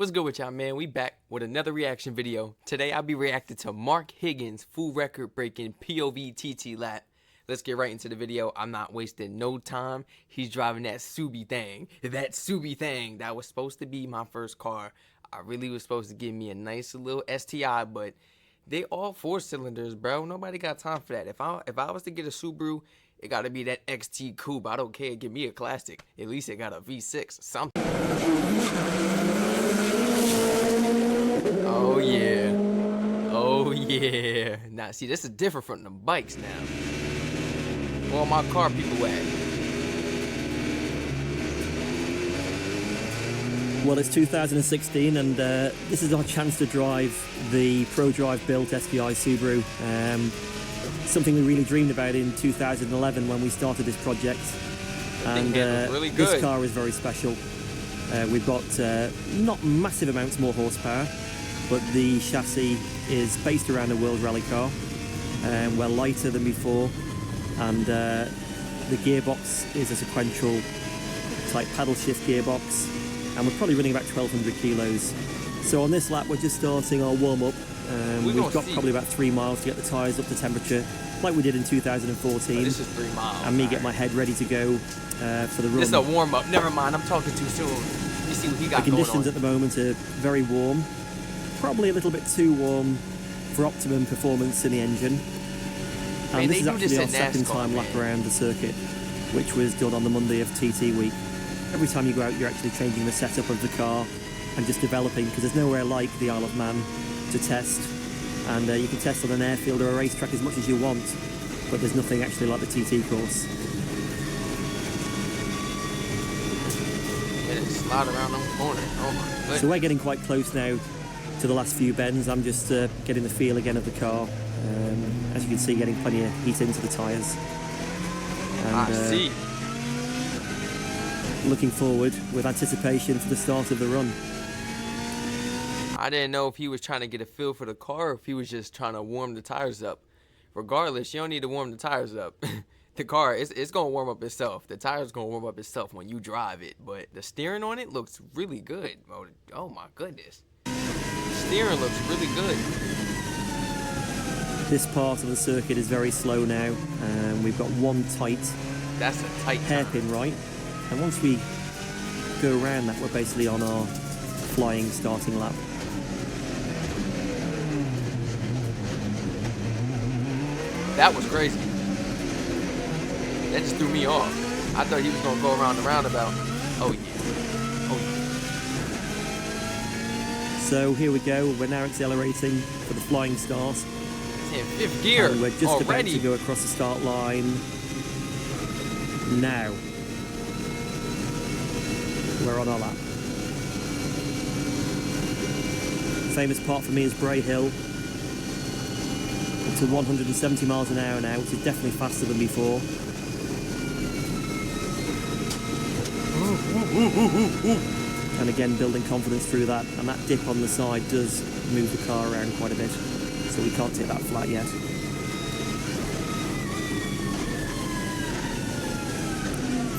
What's good with y'all, man? We back with another reaction video. Today I'll be reacting to Mark Higgins' full record breaking POV TT lap. Let's get right into the video. I'm not wasting no time. He's driving that Subi thing. That Subi thing that was supposed to be my first car. I really was supposed to give me a nice little STI, but they all 4-cylinders, bro. Nobody got time for that. If I was to get a Subaru, it gotta be that XT coupe. I don't care. Give me a classic. At least it got a V6, something. Oh yeah. Oh yeah. Now see, this is different from the bikes now. All my car people at. Well, it's 2016 and this is our chance to drive the ProDrive built SPI Subaru. Something we really dreamed about in 2011 when we started this project. And really good. This car is very special. We've got not massive amounts more horsepower, but the chassis is based around a World Rally car. We're lighter than before, and the gearbox is a sequential type paddle shift gearbox, and we're probably running about 1,200 kilos. So on this lap we're just starting our warm-up. We've got probably about 3 miles to get the tyres up to temperature, like we did in 2014. Oh, this is 3 miles. And me get my head ready to go for the run. This is a warm-up. Never mind, I'm talking too soon. Let me see what he got going on. The conditions going on. at the moment are very warm. Probably a little bit too warm for optimum performance in the engine. And this is actually our second time lap around the circuit, which was done on the Monday of TT week. Every time you go out, you're actually changing the setup of the car and just developing, because there's nowhere like the Isle of Man to test. And you can test on an airfield or a racetrack as much as you want, but there's nothing actually like the TT course. And it slide around the corner. Oh my goodness. So we're getting quite close now to the last few bends. I'm just getting the feel again of the car. As you can see, getting plenty of heat into the tyres. I see. Looking forward with anticipation for the start of the run. I didn't know if he was trying to get a feel for the car or if he was just trying to warm the tires up. Regardless, you don't need to warm the tires up. The car, it's going to warm up itself. The tire's going to warm up itself when you drive it. But the steering on it looks really good. Oh my goodness. The steering looks really good. This part of the circuit is very slow now. We've got one tight hairpin right. And once we go around that, we're basically on our flying starting lap. That was crazy. That just threw me off. I thought he was going to go around the roundabout. Oh, yeah. Oh, yeah. So here we go. We're now accelerating for the flying start. It's in 5th gear and we're just already about to go across the start line now. We're on our lap. Famous part for me is Bray Hill. Up to 170 miles an hour now, which is definitely faster than before. And again, building confidence through that, and that dip on the side does move the car around quite a bit, so we can't take that flat yet.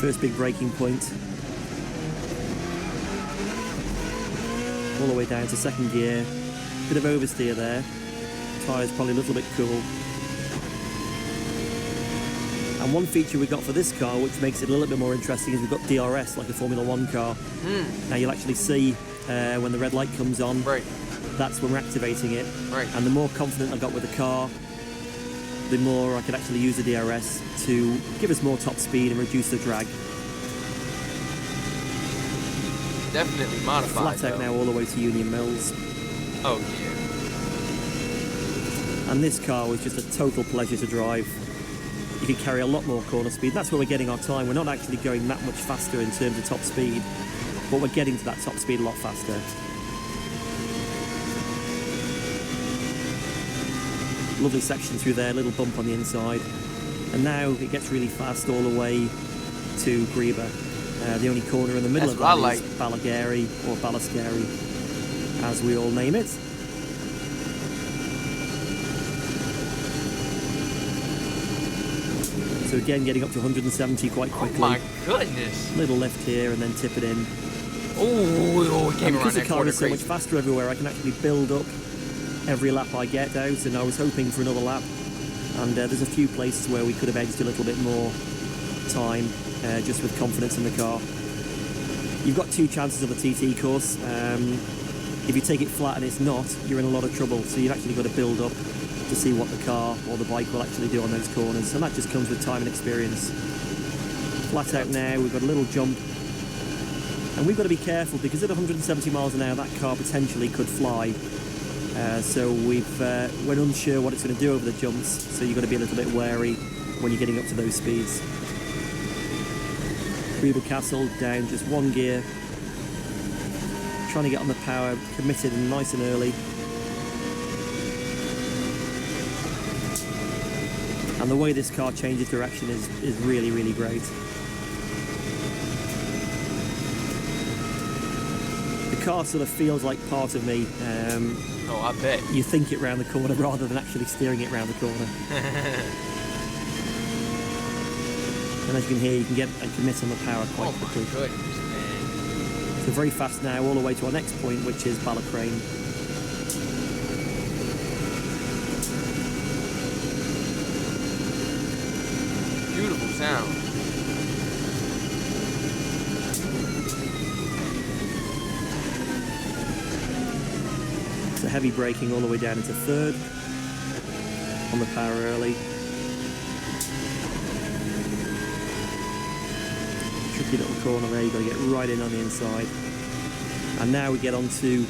First big braking point. All the way down to 2nd gear. Bit of oversteer there. Tyres probably a little bit cool. And one feature we got for this car, which makes it a little bit more interesting, is we've got DRS like a Formula 1 car. Now you'll actually see when the red light comes on, that's when we're activating it. And the more confident I got with the car, the more I could actually use the DRS to give us more top speed and reduce the drag. Definitely modified. Flat out now all the way to Union Mills. Oh yeah. And this car was just a total pleasure to drive. You can carry a lot more corner speed. That's where we're getting our time. We're not actually going that much faster in terms of top speed, but we're getting to that top speed a lot faster. Lovely section through there, little bump on the inside. And now it gets really fast all the way to Greba. The only corner in the middle of that is Balagary, or Balascary, as we all name it. So again, getting up to 170 quite quickly. Oh my goodness. Little lift here and then tip it in. Oh, it came around because the that car corner is so much crazy. faster everywhere, I can actually build up every lap I get out, and I was hoping for another lap. And there's a few places where we could have edged a little bit more time, just with confidence in the car. You've got two chances on the TT course. If you take it flat and it's not, you're in a lot of trouble. So you've actually got to build up to see what the car or the bike will actually do on those corners. And that just comes with time and experience. Flat out now, we've got a little jump. And we've got to be careful because at 170 miles an hour, that car potentially could fly. So we're unsure what it's going to do over the jumps. So you've got to be a little bit wary when you're getting up to those speeds. Reba Castle down just one gear. Trying to get on the power, committed and nice and early. And the way this car changes direction is really, really great. The car sort of feels like part of me. Oh, I bet. You think it round the corner rather than actually steering it round the corner. And as you can hear, you can get and commit on the power quite quickly. Oh my goodness, man. So very fast now, all the way to our next point, which is Ballacrane. Beautiful sound. So heavy braking all the way down into third. On the power early. Tricky little corner there, you've got to get right in on the inside. And now we get on to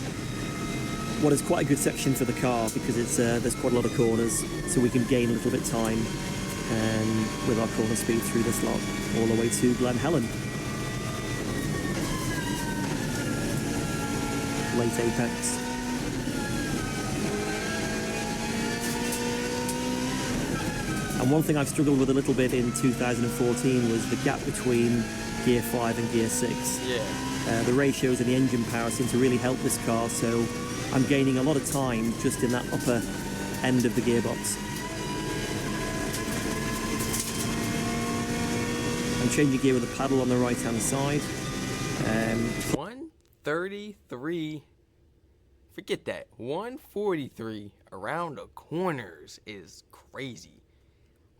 what is quite a good section for the car because it's there's quite a lot of corners, so we can gain a little bit of time with our corner speed through this lot, all the way to Glen Helen. Late apex. And one thing I've struggled with a little bit in 2014 was the gap between Gear 5 and Gear 6. Yeah. The ratios and the engine power seem to really help this car, so I'm gaining a lot of time just in that upper end of the gearbox. I'm changing gear with the paddle on the right hand side. 133, forget that, 143 around the corners is crazy.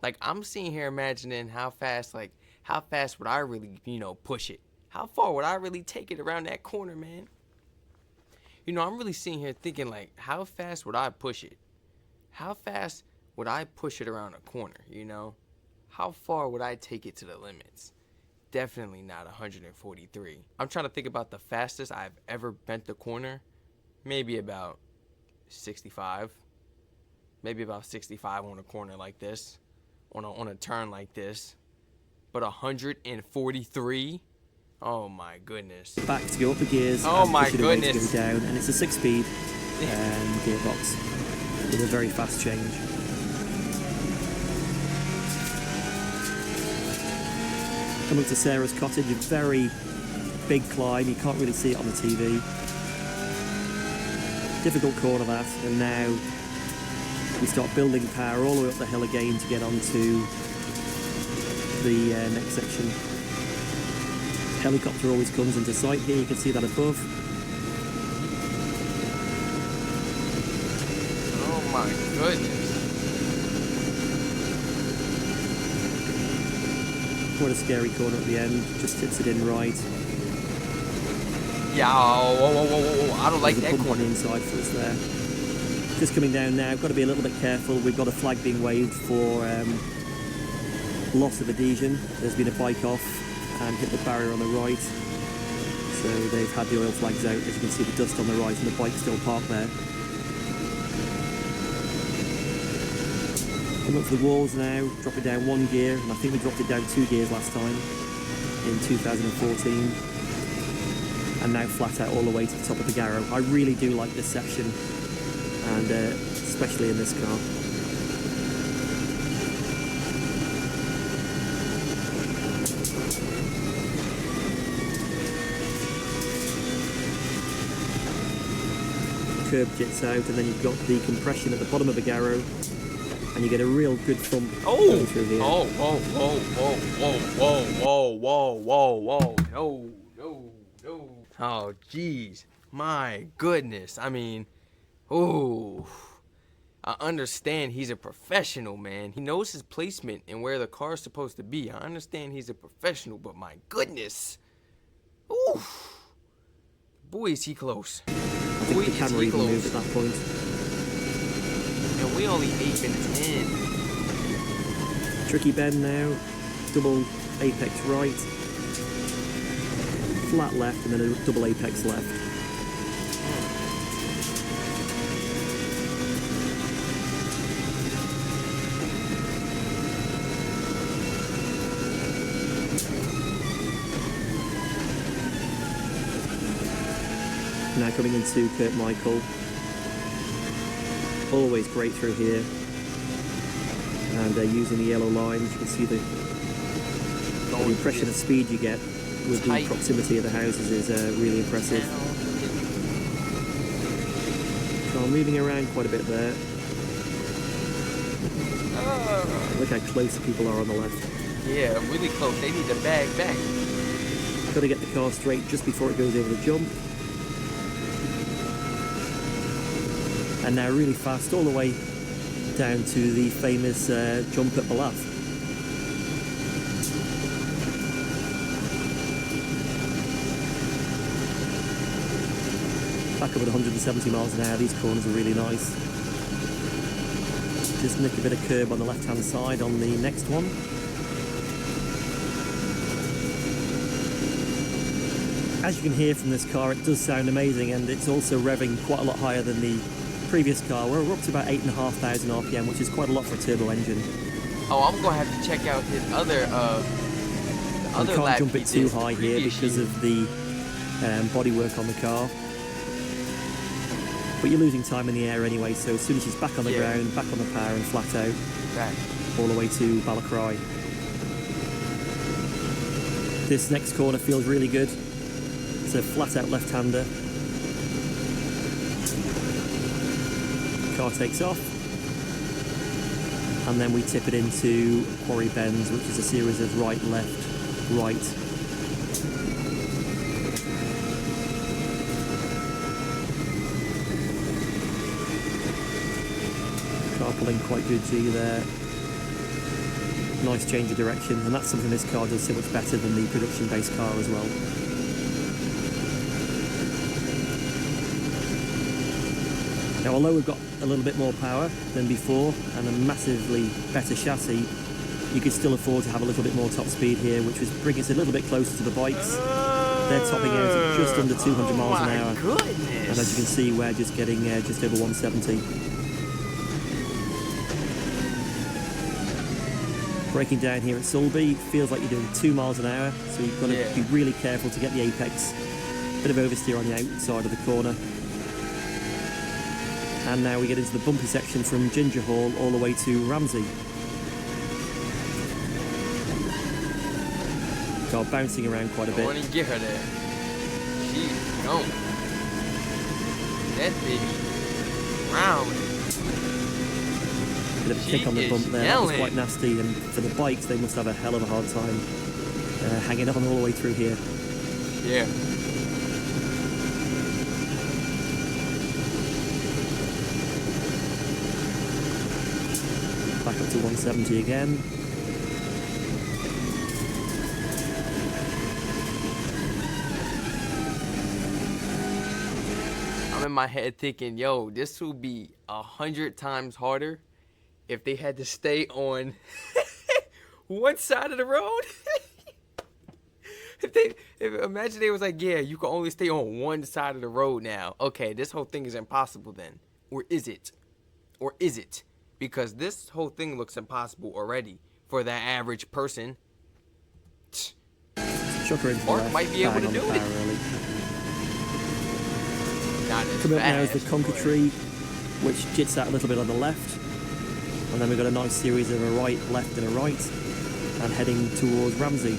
Like, I'm sitting here imagining how fast would I really, push it? How far would I really take it around that corner, man? I'm really sitting here thinking, like, how fast would I push it? How fast would I push it around a corner, How far would I take it to the limits? Definitely not 143. I'm trying to think about the fastest I've ever bent the corner. Maybe about 65. Maybe about 65 on a corner like this. On a turn like this. But 143? Oh my goodness. Back to go up the gears. Oh and my push it away to goodness. go down, and it's a 6-speed gearbox with a very fast change. Come up to Sarah's cottage, a very big climb. You can't really see it on the TV. Difficult corner that, and now we start building power all the way up the hill again to get onto the next section. Helicopter always comes into sight here, you can see that above. Oh my goodness. What a scary corner at the end, just tips it in right. Yeah, whoa. I don't like There's a that pump on the corner. inside for us there. Just coming down now, got to be a little bit careful. We've got a flag being waved for loss of adhesion. There's been a bike off and hit the barrier on the right. So they've had the oil flags out. As you can see, the dust on the right and the bike still parked there. Come up for the walls now, drop it down one gear, and I think we dropped it down 2 gears last time in 2014. And now flat out all the way to the top of the Garrow. I really do like this section, and especially in this car. Curb jets out, and then you've got the compression at the bottom of the Garrow, and you get a real good thump going through here. Whoa. No. Oh, jeez. My goodness. I mean, oh, I understand he's a professional, man. He knows his placement and where the car's supposed to be. I understand he's a professional, but my goodness. Oof. Boy, is he close. I think the camera even moved at that point. And we only 8 minutes in. Tricky bend now. Double apex right. Flat left and then a double apex left. Now coming into Kurt Michael. Always great through here. And using the yellow lines, you can see the impression of speed you get with the proximity of the houses is really impressive. So I'm moving around quite a bit there. Look how close the people are on the left. Yeah, really close. They need to bag back. Got to get the car straight just before it goes over the jump. And now really fast all the way down to the famous jump at Ballath. Back up at 170 miles an hour, these corners are really nice. Just nick a bit of curb on the left hand side on the next one. As you can hear from this car, it does sound amazing, and it's also revving quite a lot higher than the previous car. We're up to about 8,500 RPM, which is quite a lot for a turbo engine. Oh, I'm gonna have to check out his other You can't jump it too high here because of the bodywork on the car. But you're losing time in the air anyway, so as soon as she's back on the ground, back on the power and flat out, all the way to Balacry. This next corner feels really good. It's a flat out left-hander. Car takes off. And then we tip it into quarry bends, which is a series of right, left, right. Car pulling quite good G there. Nice change of direction, and that's something this car does so much better than the production-based car as well. Now, although we've got a little bit more power than before and a massively better chassis, you could still afford to have a little bit more top speed here, which was bring us a little bit closer to the bikes. They're topping out at just under 200 miles an hour. Goodness. And as you can see, we're just getting just over 170. Braking down here at Sulby, feels like you're doing 2 miles an hour, so you've got to be really careful to get the apex. Bit of oversteer on the outside of the corner. And now we get into the bumpy section from Ginger Hall all the way to Ramsey. Car bouncing around quite a bit. I want to get her there. She's gone. That baby round. Bit of a kick on the bump there, that was quite nasty, and for the bikes they must have a hell of a hard time hanging on all the way through here. Yeah. Back up to 170 again. I'm in my head thinking, yo, this will be 100 times harder if they had to stay on one side of the road. Imagine they was like, yeah, you can only stay on one side of the road now. Okay, this whole thing is impossible then. Or is it? Or is it? Because this whole thing looks impossible already for that average person. Mark might be able to do it. Not as Coming up now is fast, the Conker tree, which jits out a little bit on the left. And then we've got a nice series of a right, left and a right. And heading towards Ramsey.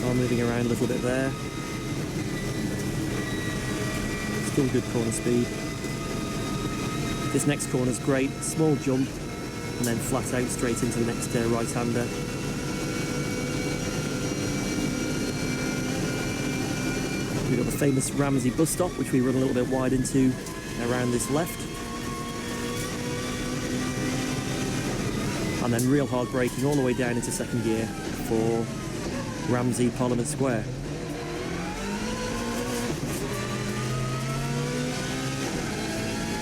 Car moving around a little bit there. Still good corner speed. This next corner's great, small jump, and then flat out straight into the next right-hander. We've got the famous Ramsey bus stop, which we run a little bit wide into around this left. And then real hard braking all the way down into second gear for Ramsey Parliament Square.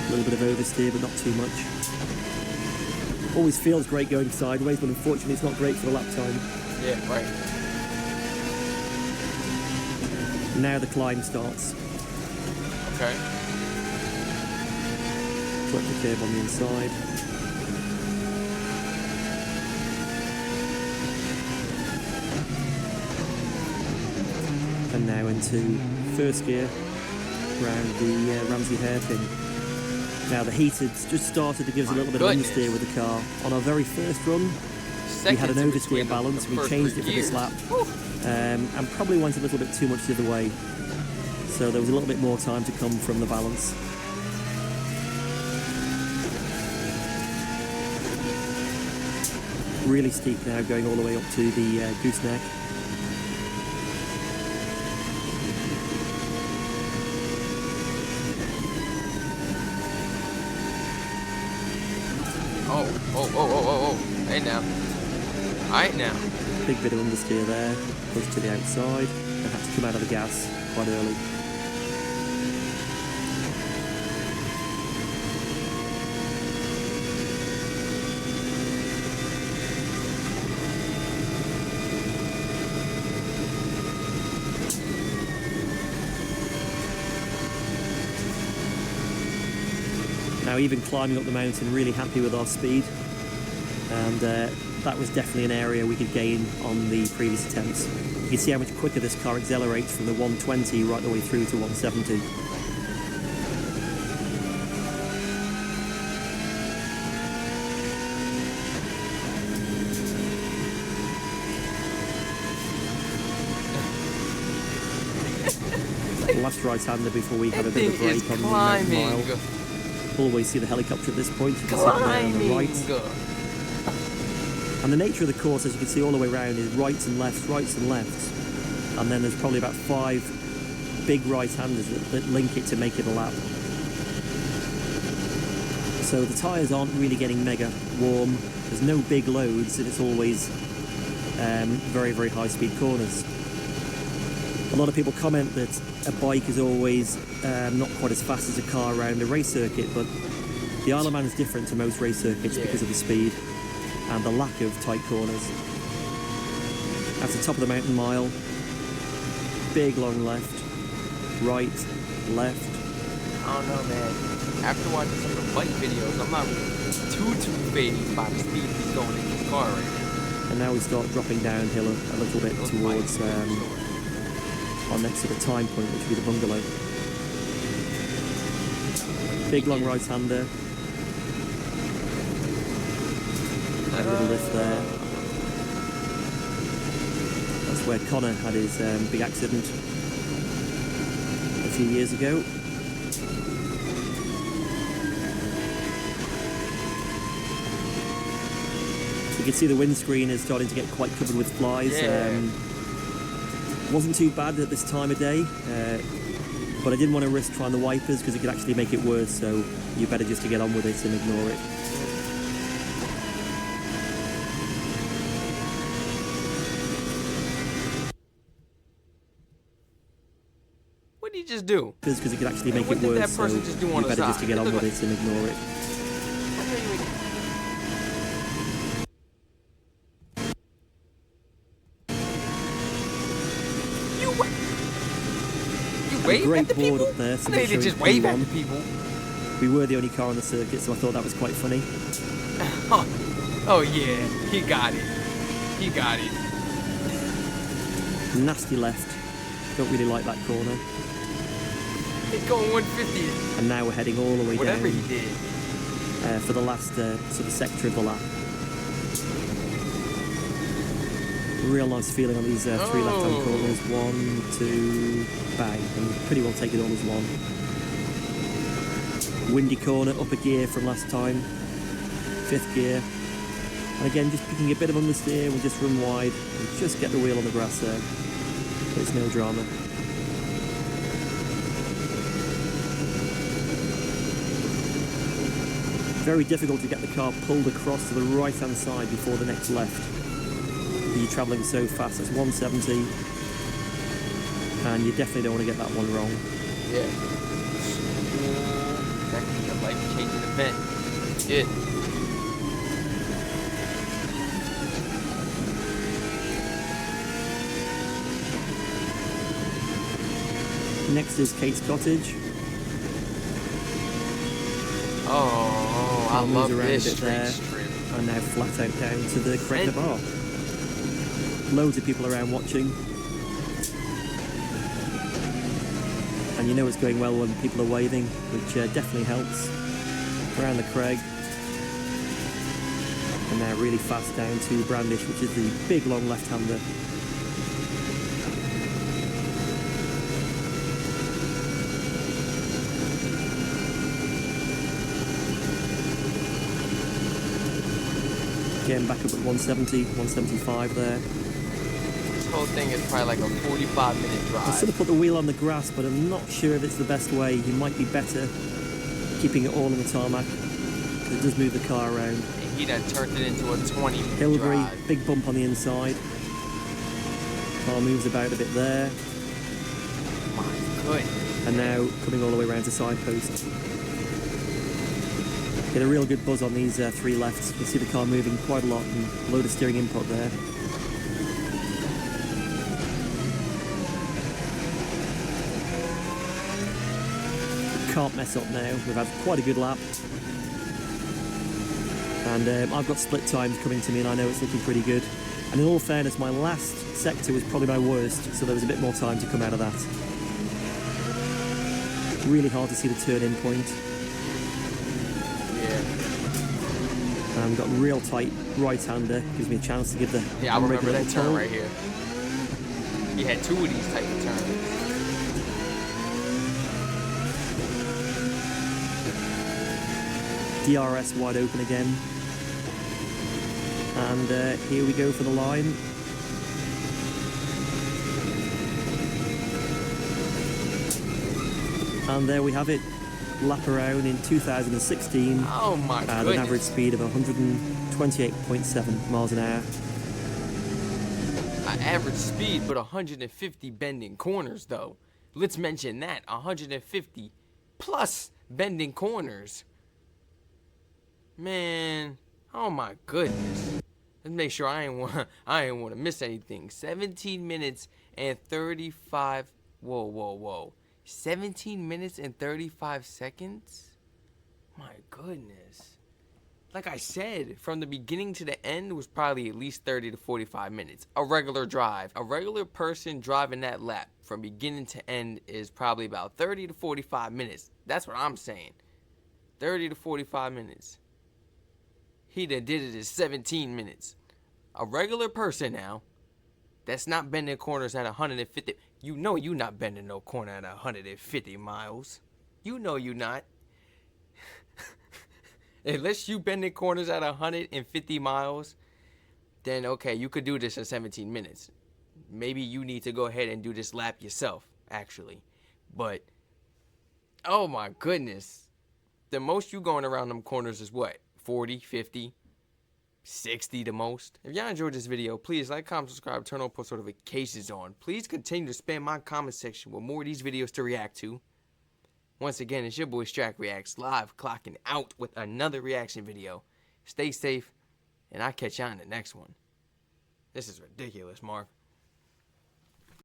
A little bit of oversteer, but not too much. Always feels great going sideways, but unfortunately it's not great for the lap time. Yeah, right. Now the climb starts. Okay. Flip the curve on the inside. And now into first gear around the Ramsey hairpin. Now the heat had just started to give us a little bit of understeer with the car. On our very first run, we had an oversteer balance. We changed it for this lap, and probably went a little bit too much the other way. So there was a little bit more time to come from the balance. Really steep now, going all the way up to the gooseneck. Oh. Hey now. Alright now. Big bit of understeer there. Push to the outside. And have to come out of the gas quite early. Now even climbing up the mountain, really happy with our speed, and that was definitely an area we could gain on the previous attempts. You can see how much quicker this car accelerates from the 120 right the way through to 170. Last right-hander before we have a bit of a break on the mountain mile. Always see the helicopter at this point. You can see it there on the right. And the nature of the course, as you can see all the way around, is rights and lefts, and then there's probably about 5 big right-handers that link it to make it a lap. So the tyres aren't really getting mega warm. There's no big loads, and it's always very, very high-speed corners. A lot of people comment that a bike is always not quite as fast as a car around a race circuit, but the Isle of Man is different to most race circuits because of the speed and the lack of tight corners. At the top of the mountain mile, big long left, right, left. I don't know, man. After watching some of the bike videos, I'm not too fazed by the speed he's going in this car right now. And now we start dropping downhill a little bit towards our next sort of time point, which will be the bungalow. Big long right-hander. A little lift there. That's where Connor had his big accident a few years ago. You can see the windscreen is starting to get quite covered with flies. Wasn't too bad at this time of day, but I didn't want to risk trying the wipers because it could actually make it worse, so you better just to get on with it and ignore it. What did he just do? Because it could actually make it worse, so you better just to get on with it and ignore it. Wave great board up there. So they just wave at the people. We were the only car on the circuit, so I thought that was quite funny. Oh yeah, he got it. He got it. Nasty left. Don't really like that corner. He's going 150. And now we're heading all the way down. Whatever he did. For the last sort of sector of the lap. Real nice feeling on these 3 left-hand corners. 1, 2, bang, and pretty well take it all as one. Windy corner, upper gear from last time, 5th gear, and again just picking a bit of understeer. We'll just run wide and just get the wheel on the grass there. But it's no drama. very difficult to get the car pulled across to the right hand side before the next left. You're travelling so fast. It's 170, and you definitely don't want to get that one wrong. Yeah. That could be a life-changing event. Yeah. Next is Kate's Cottage. Oh, I love this straight strip. And now flat out down to the Craigna Bar. Loads of people around watching. And you know it's going well when people are waving, which definitely helps. Around the Craig. And now really fast down to Brandish, which is the big long left-hander. Getting back up at 170, 175 there. This whole thing is probably like a 45-minute drive. I sort of put the wheel on the grass, but I'm not sure if it's the best way. You might be better keeping it all on the tarmac, because it does move the car around. And he done turned it into a 20-minute Hilbury, drive. big bump on the inside. Car moves about a bit there. My goodness. And now coming all the way around to sidepost. Get a real good buzz on these three lefts. You can see the car moving quite a lot and a load of steering input there. Can't mess up now. We've had quite a good lap. And I've got split times coming to me, and I know it's looking pretty good. And in all fairness, my last sector was probably my worst, so there was a bit more time to come out of that. Really hard to see the turn-in point. And we've got a real tight right-hander, gives me a chance to give the I remember that turn pull. right here. He had two of these type of turns. DRS wide open again. And here we go for the line. And there we have it. Lap around in 2016 Oh my at goodness. an average speed of 128.7 miles an hour. An average speed, but 150 bending corners though. Let's mention that 150 plus bending corners. Man, oh my goodness. Let's make sure I ain't want to miss anything. 17 minutes and 35. Whoa. 17 minutes and 35 seconds? My goodness. Like I said, from the beginning to the end was probably at least 30 to 45 minutes. A regular drive. A regular person driving that lap from beginning to end is probably about 30 to 45 minutes. That's what I'm saying. 30 to 45 minutes. He done did it in 17 minutes. A regular person now, that's not bending corners at 150. You know you not bending no corner at 150 miles. You know you not. Unless you bending corners at 150 miles, then okay, you could do this in 17 minutes. Maybe you need to go ahead and do this lap yourself, actually. But, oh my goodness. The most you going around them corners is what? 40, 50, 60 the most. If y'all enjoyed this video, please like, comment, subscribe, turn on post notifications on. Please continue to spam my comment section with more of these videos to react to. Once again, it's your boy StracReacts live clocking out with another reaction video. Stay safe, and I'll catch y'all in the next one. This is ridiculous, Mark.